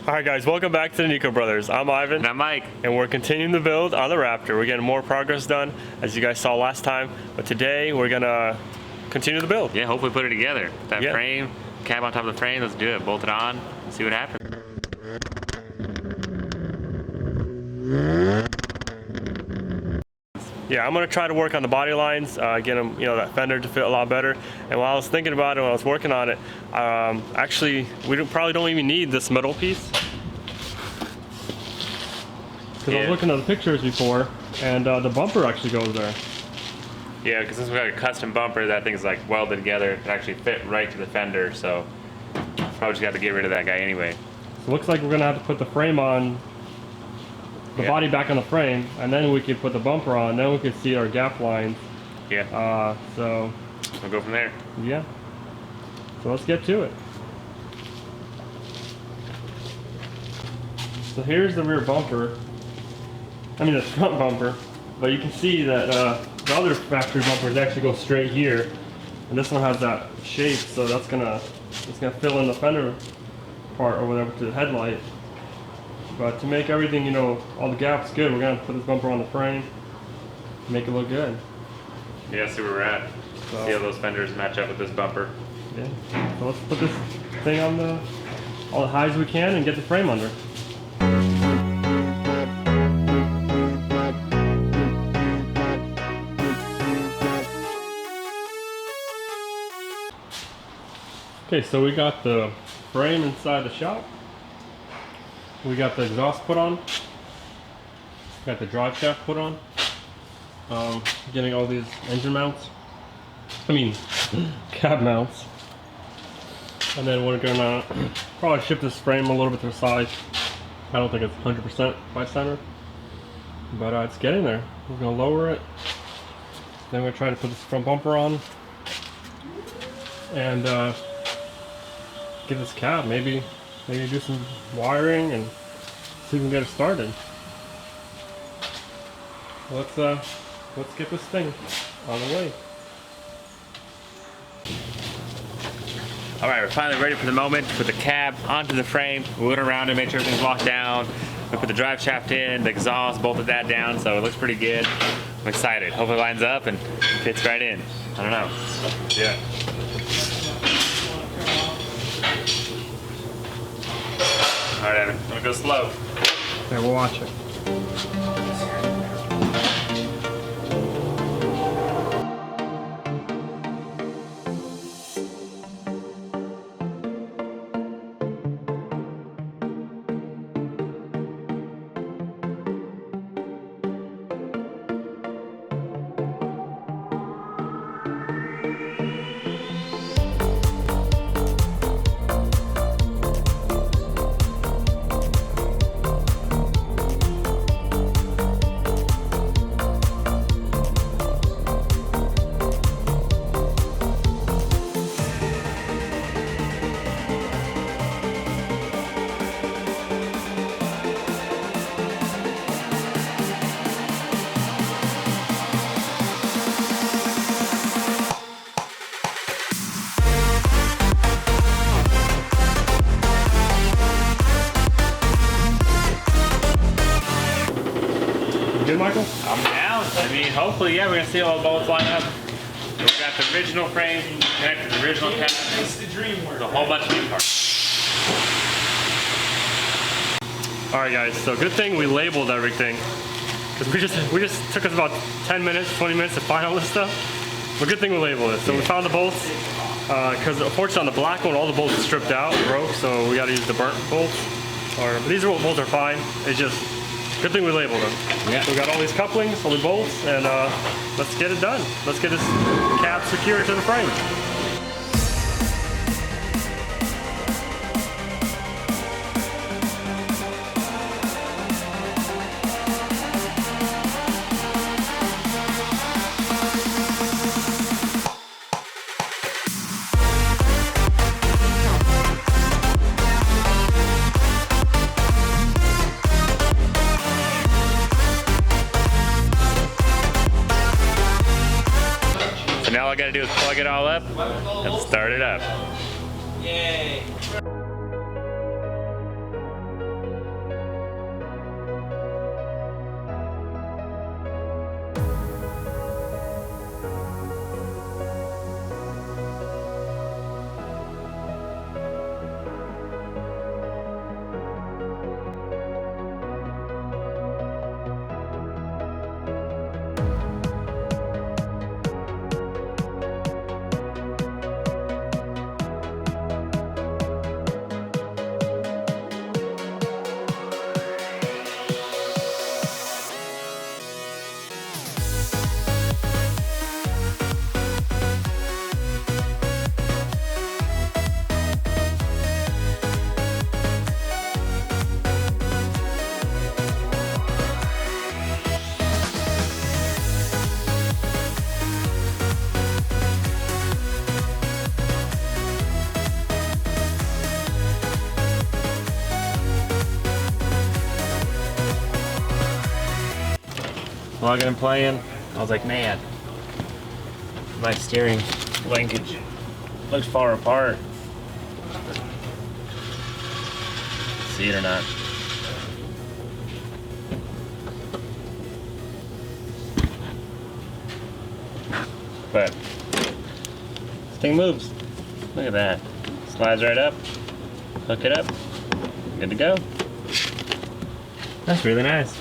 Alright guys, welcome back to the Nico Brothers. I'm Ivan. And I'm Mike. And we're continuing the build on the Raptor. We're getting more progress done, as you guys saw last time. But today, we're gonna continue the build. Yeah, hopefully put it together. That frame, cab on top of the frame, let's do it. Bolt it on, see what happens. Yeah, I'm gonna try to work on the body lines, get them, that fender to fit a lot better. And while I was thinking about it, when I was working on it, actually, we probably don't even need this middle piece. Because I was looking at the pictures before, and the bumper actually goes there. Yeah, because this is like a custom bumper, that thing's like welded together. It can actually fit right to the fender, so probably just got to get rid of that guy anyway. So it looks like we're gonna have to put the frame on. The body back on the frame, and then we could put the bumper on, then we could see our gap lines. Yeah. So we'll go from there. Yeah. So let's get to it. So here's the rear bumper. I mean the front bumper, but you can see that the other factory bumpers actually go straight here, and this one has that shape, so it's gonna fill in the fender part or whatever to the headlight. But to make everything, all the gaps good, we're gonna put this bumper on the frame, make it look good. Yeah, see where we're at. See how those fenders match up with this bumper. Yeah. So let's put this thing on all the high as we can and get the frame under. Okay, so we got the frame inside the shop. We got the exhaust put on. Got the drive shaft put on. Getting all these engine mounts. Cab mounts. And then we're gonna probably shift this frame a little bit to the side. I don't think it's 100% by center, but it's getting there. We're gonna lower it. Then we're gonna try to put this front bumper on. And get this cab, maybe do some wiring and see if we can get it started. Let's get this thing on the way. All right, we're finally ready for the moment to put the cab onto the frame. We went around and made sure everything's locked down. We put the drive shaft in, the exhaust, bolted that down, so it looks pretty good. I'm excited. Hopefully it lines up and fits right in. I don't know. Yeah. All right, Evan, I'm gonna go slow. Okay, we'll watch it. Good, Michael? I'm down. I mean, hopefully, yeah, we're gonna see all the bolts line up. We've got the original frame connected to the original cab. It's the dream work. There's a whole bunch of new parts. All right, guys. So good thing we labeled everything, because we just took us about 10 minutes, 20 minutes to find all this stuff. But good thing we labeled it. So we found the bolts, because unfortunately on the black one, all the bolts are stripped out, broke. So we got to use the burnt bolts. But these bolts are fine. It's just good thing we labeled them. Yeah. So we got all these couplings, all the bolts, and let's get it done. Let's get this cab secured to the frame. Now all I gotta do is plug it all up and start it up. Yay! plugging and playing. I was like, man, my steering linkage looks far apart. See it or not? But this thing moves. Look at that. Slides right up. Hook it up. Good to go. That's really nice.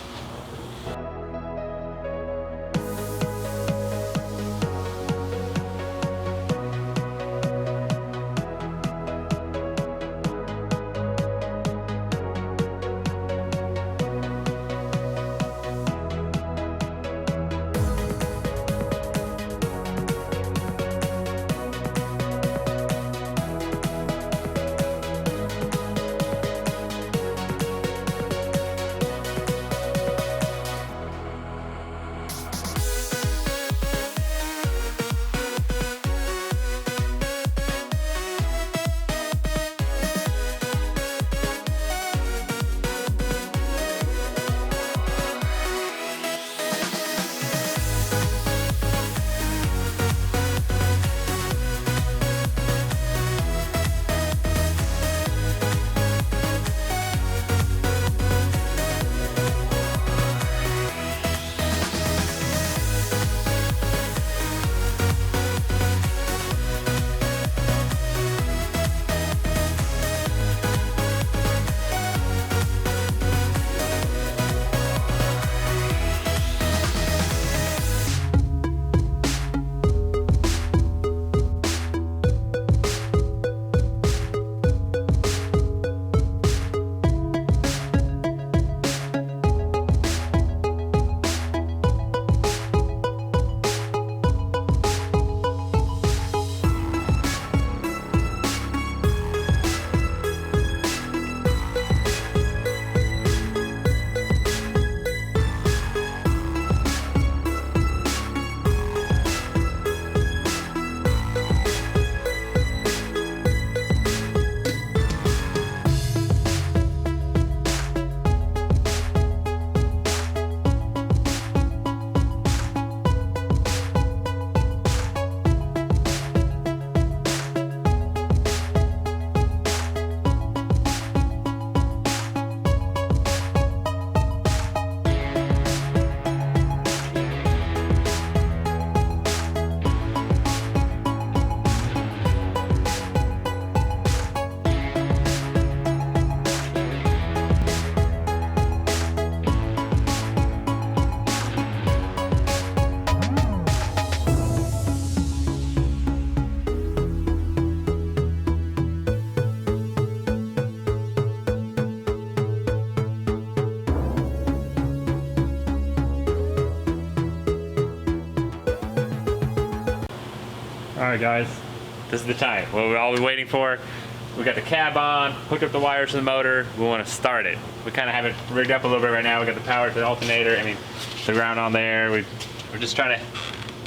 Alright guys. This is the time. What we're all waiting for. We got the cab on, hooked up the wires to the motor. We want to start it. We kind of have it rigged up a little bit right now. We got the power to the alternator. I mean, the ground on there. We're just trying to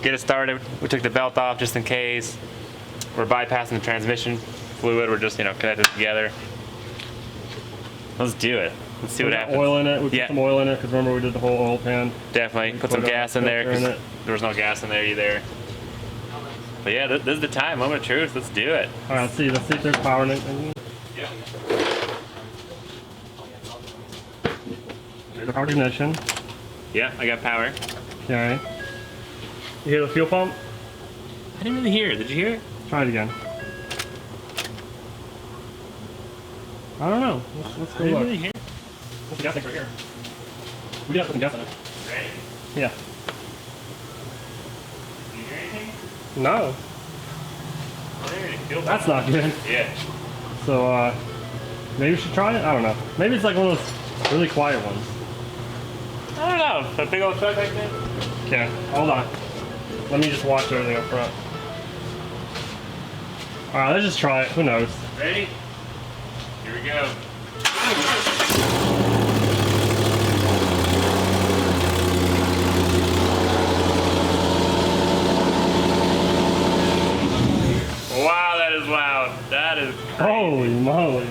get it started. We took the belt off just in case. We're bypassing the transmission fluid. We're just, connected together. Let's do it. Let's see what happens. Oil in it. We put some oil in it because remember we did the whole oil pan. Definitely. Put some gas in there because there was no gas in there either. But yeah, this is the time. Moment of truth. Let's do it. All right, let's see if there's power in it. Yeah. There's the power ignition. Yeah, I got power. Okay. You hear the fuel pump? I didn't really hear it. Did you hear it? Try it again. I don't know. Let's go look. Really hear it? What's the gas tank right here? We got to put some gas in it. Ready? Yeah. Do you hear anything? No. I don't hear any fuel. That's not good. Yeah. So, maybe we should try it? I don't know. Maybe it's like one of those really quiet ones. I don't know. That big old truck like that? Okay, hold on. Let me just watch everything up front. Alright, let's just try it. Who knows? Ready? Here we go. Wow, that is loud. That is crazy. Holy moly.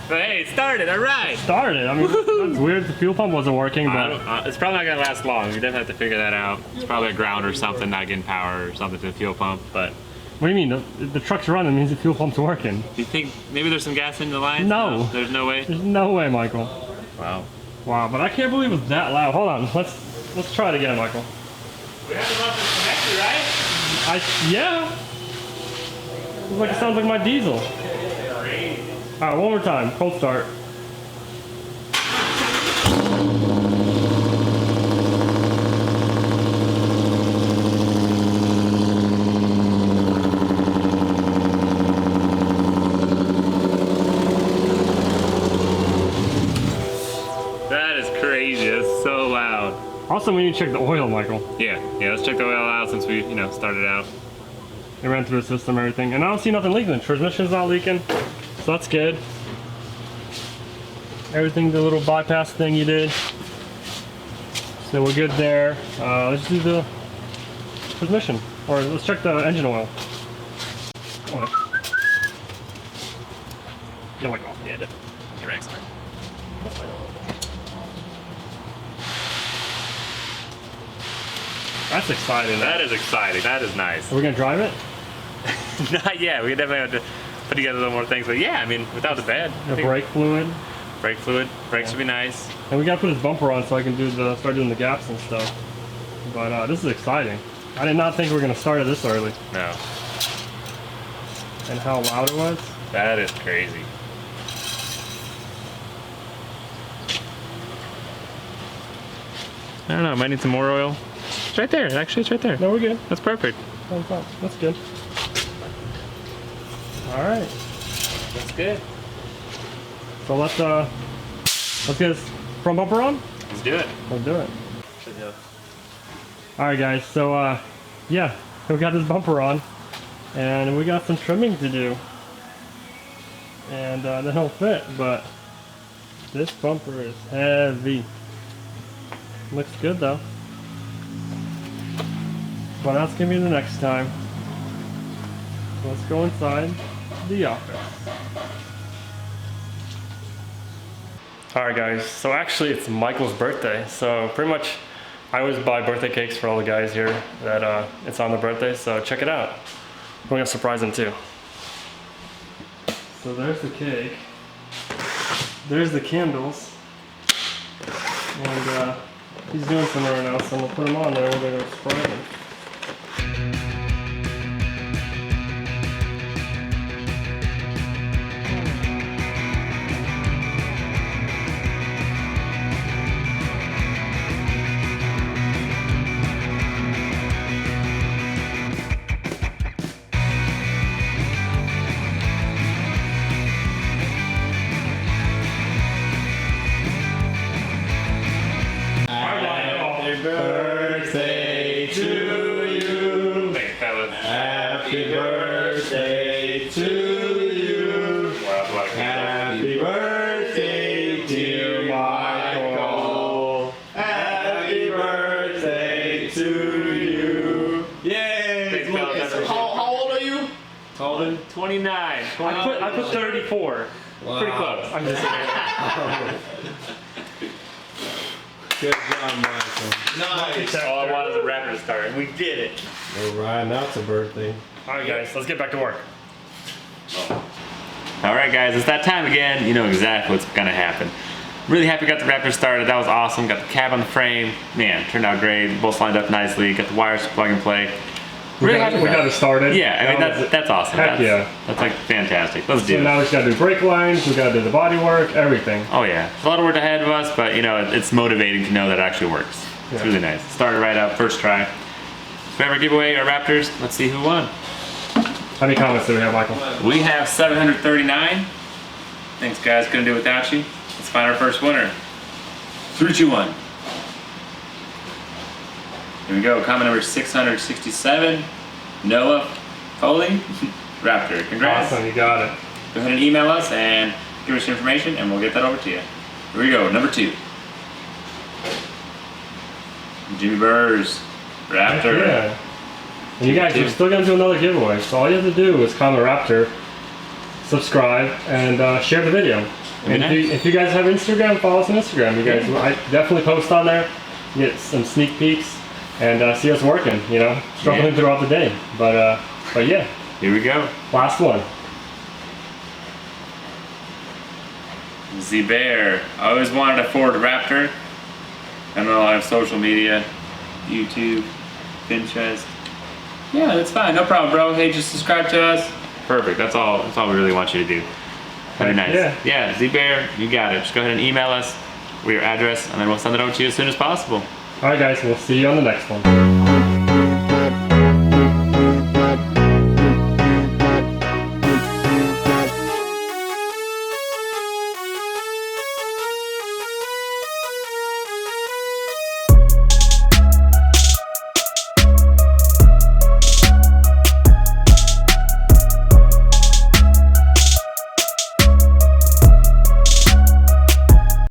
But hey, it's started. started. All right. Started. I mean, that's weird. The fuel pump wasn't working, but it's probably not gonna last long. You definitely have to figure that out. It's probably a ground or something, not getting power or something to the fuel pump. But what do you mean? The truck's running means the fuel pump's working. do you think maybe there's some gas in the line? No. There's no way. There's no way, Michael. Wow. Wow, but I can't believe it's that loud. Hold on. Let's try it again, Michael. We have to run this connector, right? Yeah. It sounds like my diesel. All right, one more time. Cold start. That is crazy. That's so loud. Also, we need to check the oil, Michael. Yeah. Let's check the oil out since we, started out. It ran through the system, everything, and I don't see nothing leaking. The transmission's not leaking, so that's good. Everything, the little bypass thing you did, so we're good there. Let's do the transmission, or let's check the engine oil. Yeah, like, yeah, it did. You're excellent. That's exciting. That is exciting. That is nice. Are we gonna drive it? Not yet. We definitely have to put together a little more things. But yeah, I mean, without the bed. The brake fluid. Brake fluid. Brakes should be nice. And we gotta put his bumper on so I can start doing the gaps and stuff. But this is exciting. I did not think we were gonna start it this early. No. And how loud it was. That is crazy. I don't know. I might need some more oil. It's right there. Actually, it's right there. No, we're good. That's perfect. That's good. All right. That's good. So let's get his front bumper on. Let's do it. Let's do it. All right, guys. So yeah, we got this bumper on, and we got some trimming to do, and then he'll fit. But this bumper is heavy. Looks good though. But that's gonna be the next time. So let's go inside the office. Alright guys, so actually it's Michael's birthday. So pretty much I always buy birthday cakes for all the guys here that it's on their birthday, so check it out. We're gonna surprise them too. So there's the cake. There's the candles. And he's doing something right now, so I'm gonna put them on there and we're gonna surprise him. Birthday to you. Thanks, fellas. Happy birthday to you. Happy birthday, dear Michael. Happy birthday to you. Yay! Thanks, fellas. How old are you? How old? 29. I put 34. Wow. Pretty close. I'm just kidding. Good job, Michael. Nice. All I wanted was a Raptor to start, and we did it. All right, now it's a birthday. Alright guys, let's get back to work. All right, guys, it's that time again. You know exactly what's gonna happen. Really happy we got the Raptor started. That was awesome. Got the cab on the frame. Man, turned out great. Both lined up nicely. Got the wires to plug and play. Really happy we got it started. Yeah, I mean that's awesome. Heck That's like fantastic. Let's do So it. now we just gotta do brake lines, we gotta do the body work, everything. Oh yeah, there's a lot of work ahead of us, but you know it's motivating to know that it actually works. It's really nice. Started right up, first try. Favorite giveaway or Raptors? Let's see who won. How many comments do we have, Michael? We have 739. Thanks, guys. Couldn't do it without you. Let's find our first winner. 3, 2, 1. Here we go. Comment number 667. Noah Foley. Raptor. Congrats. Awesome, you got it. Go ahead and email us and give us your information, and we'll get that over to you. Here we go. Number 2. Jimmy Burrs. Raptor. Yeah. And you guys, we're still gonna do another giveaway. So all you have to do is Comment Raptor, subscribe, and share the video. And if you guys have Instagram, follow us on Instagram. You guys, I definitely post on there, get some sneak peeks, and see us working. You know, struggling throughout the day. But yeah. Here we go. Last one. Z-Bear. I always wanted a Ford Raptor. I know I have social media, YouTube, Pinterest. Yeah, that's fine. No problem, bro. Hey, just subscribe to us. Perfect. That's all we really want you to do. Very nice. Yeah, Z-Bear, you got it. Just go ahead and email us with your address, and then we'll send it over to you as soon as possible. All right, guys. We'll see you on the next one.